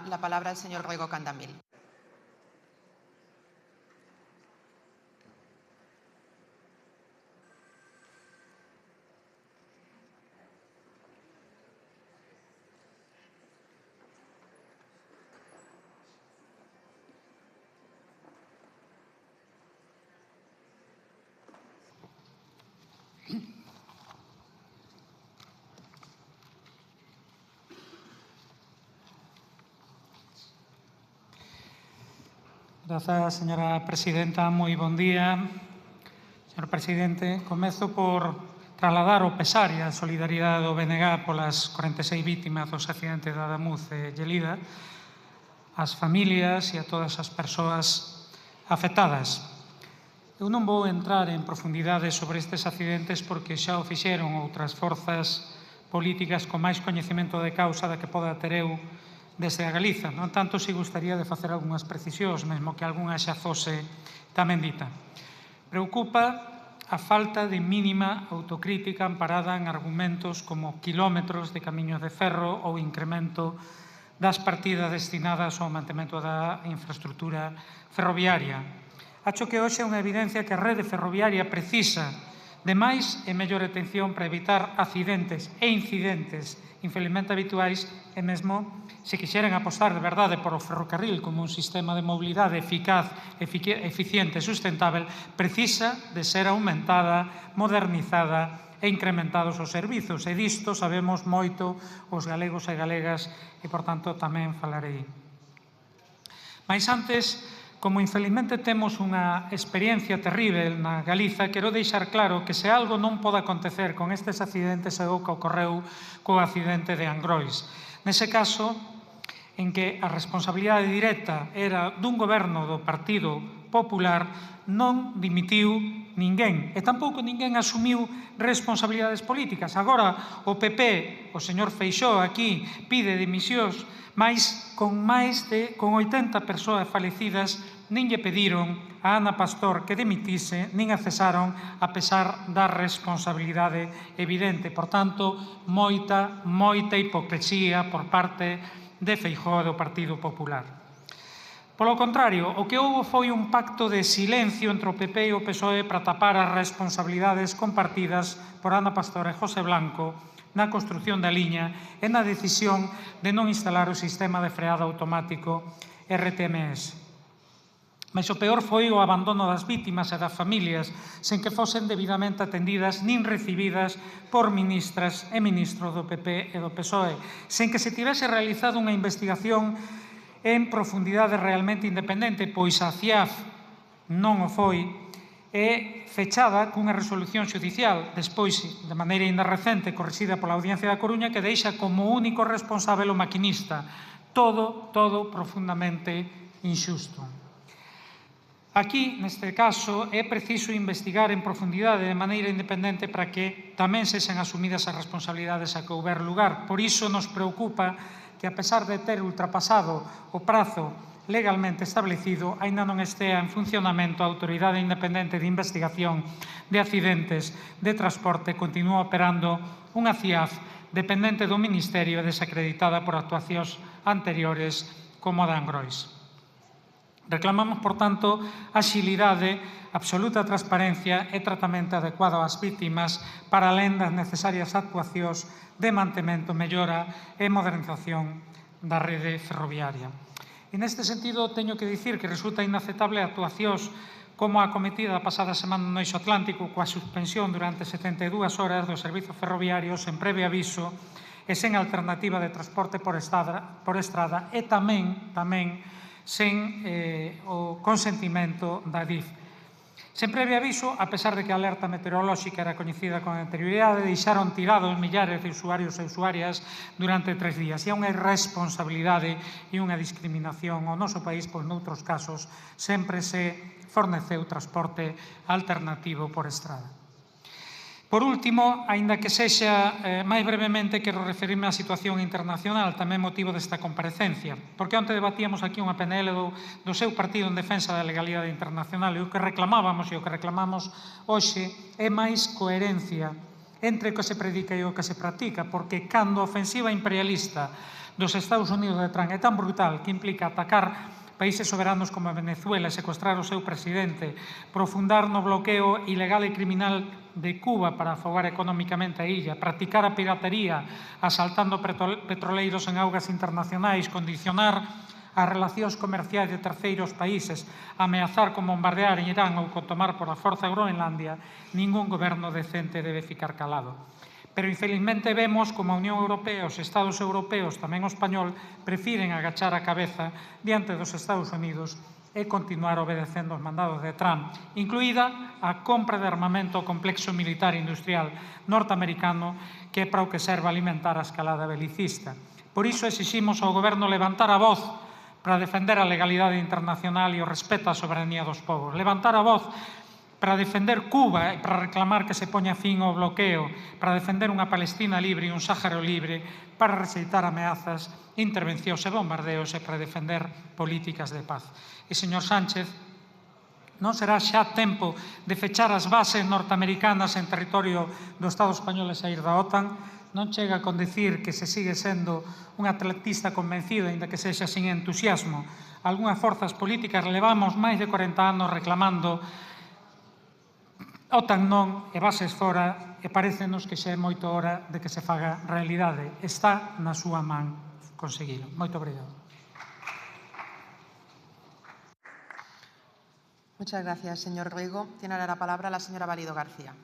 la palabra al señor Rego Candamil. Grazas, señora presidenta. Moi bon día. Señor presidente, comezo por trasladar o pesar e a solidaridade do BNG polas 46 vítimas dos accidentes de Adamuz e Lleida, ás familias e a todas as persoas afectadas. Eu non vou entrar en profundidade sobre estes accidentes porque xa o fixeron outras forzas políticas con máis coñecemento de causa da que poda ter eu desde a Galiza. Non tanto, si gustaría de facer algunhas precisións, mesmo que algunha xa fose tamén dita. Preocupa a falta de mínima autocrítica amparada en argumentos como quilómetros de camiños de ferro ou incremento das partidas destinadas ao mantemento da infraestructura ferroviaria. Acho que hoxe é unha evidencia que a rede ferroviaria precisa de máis e mellor atención para evitar accidentes e incidentes infelizmente habituais e mesmo se quixeren apostar de verdade por o ferrocarril como un sistema de mobilidade eficaz, eficiente e sustentável, precisa de ser aumentada, modernizada e incrementados os servizos. E disto sabemos moito os galegos e galegas e, por tanto, tamén falarei. Mais antes, como infelizmente temos unha experiencia terrível na Galiza, quero deixar claro que se algo non pode acontecer con estes accidentes é o que ocorreu co accidente de Angrois. Nese caso, en que a responsabilidade directa era dun goberno do Partido Popular, non dimitiu ninguén e tampouco ninguén asumiu responsabilidades políticas. Agora o PP, o señor Feixóo aquí pide dimisións, mas con 80 persoas falecidas nin lle pediron a Ana Pastor que dimitise, nin a cesaron a pesar da responsabilidade evidente. Por tanto, moita hipocresía por parte de Feijóo e do Partido Popular. Polo contrario, o que houve foi un pacto de silencio entre o PP e o PSOE para tapar as responsabilidades compartidas por Ana Pastor e José Blanco na construción da liña e na decisión de non instalar o sistema de freado automático RTMS. Mais o peor foi o abandono das vítimas e das familias sen que fosen debidamente atendidas nin recibidas por ministras e ministros do PP e do PSOE, sen que se tivese realizado unha investigación en profundidade realmente independente, pois a CIAF non o foi, e fechada cunha resolución xudicial, despois, de maneira ainda recente, corrixida pola Audiencia da Coruña, que deixa como único responsável o maquinista. Todo profundamente inxusto. Aquí, neste caso, é preciso investigar en profundidade de maneira independente para que tamén sexan asumidas as responsabilidades a que houber lugar. Por iso nos preocupa que, a pesar de ter ultrapasado o prazo legalmente establecido, aínda non estea en funcionamento a Autoridade Independente de Investigación de Accidentes de Transporte, continúa operando unha CIAF dependente do Ministerio e desacreditada por actuacións anteriores como a de Angrois. Reclamamos, por tanto, axilidade, absoluta transparencia e tratamento adecuado ás vítimas para alén das necesarias actuacións de mantemento, mellora e modernización da rede ferroviaria. E neste sentido, teño que dicir que resulta inaceptable actuacións como a cometida a pasada semana no Eixo Atlántico coa suspensión durante 72 horas dos servizos ferroviarios en previo aviso e sen alternativa de transporte por estrada e tamén sen o consentimento da DIF. Sen previo aviso, a pesar de que a alerta meteorolóxica era coñecida con anterioridade, deixaron tirados millares de usuarios e usuarias durante 3 días. E é unha irresponsabilidade e unha discriminación ao noso país, pois noutros casos sempre se forneceu transporte alternativo por estrada. Por último, aínda que sexa máis brevemente, quero referirme á situación internacional, tamén motivo desta comparecencia, porque onte debatíamos aquí unha PNL do seu partido en defensa da legalidade internacional e o que reclamábamos e o que reclamamos hoxe é máis coherencia entre o que se predica e o que se practica, porque cando a ofensiva imperialista dos Estados Unidos de Trump é tan brutal que implica atacar países soberanos como Venezuela, secuestrar o seu presidente, profundar no bloqueo ilegal e criminal de Cuba para afogar económicamente a illa, practicar a piratería asaltando petroleiros en augas internacionais, condicionar as relacións comerciais de terceiros países, ameazar con bombardear en Irán ou con tomar por a forza Groenlandia, ningún goberno decente debe ficar calado. Pero, infelizmente, vemos como a Unión Europea e os Estados europeos, tamén o español, prefiren agachar a cabeza diante dos Estados Unidos e continuar obedecendo os mandados de Trump, incluída a compra de armamento complexo militar e industrial norteamericano que é para o que serve alimentar a escalada belicista. Por iso exiximos ao Goberno levantar a voz para defender a legalidade internacional e o respeto á soberanía dos povos, levantar a voz para defender Cuba e para reclamar que se poña fin ao bloqueo, para defender unha Palestina libre e un Sáhara libre, para rexeitar ameazas, intervencións e bombardeos e para defender políticas de paz. E, señor Sánchez, non será xa tempo de fechar as bases norteamericanas en territorio do Estado español e sair da OTAN? Non chega con decir que se sigue sendo un atlantista convencido, ainda que sexa sin entusiasmo. Algúnas forzas políticas levamos máis de 40 anos reclamando OTAN non e bases fora, e parécenos que xa é moito hora de que se faga realidade. Está na súa man conseguilo. Moito obrigado. Muchas gracias, señor Rego. Tiene ahora la palabra la señora Valido García.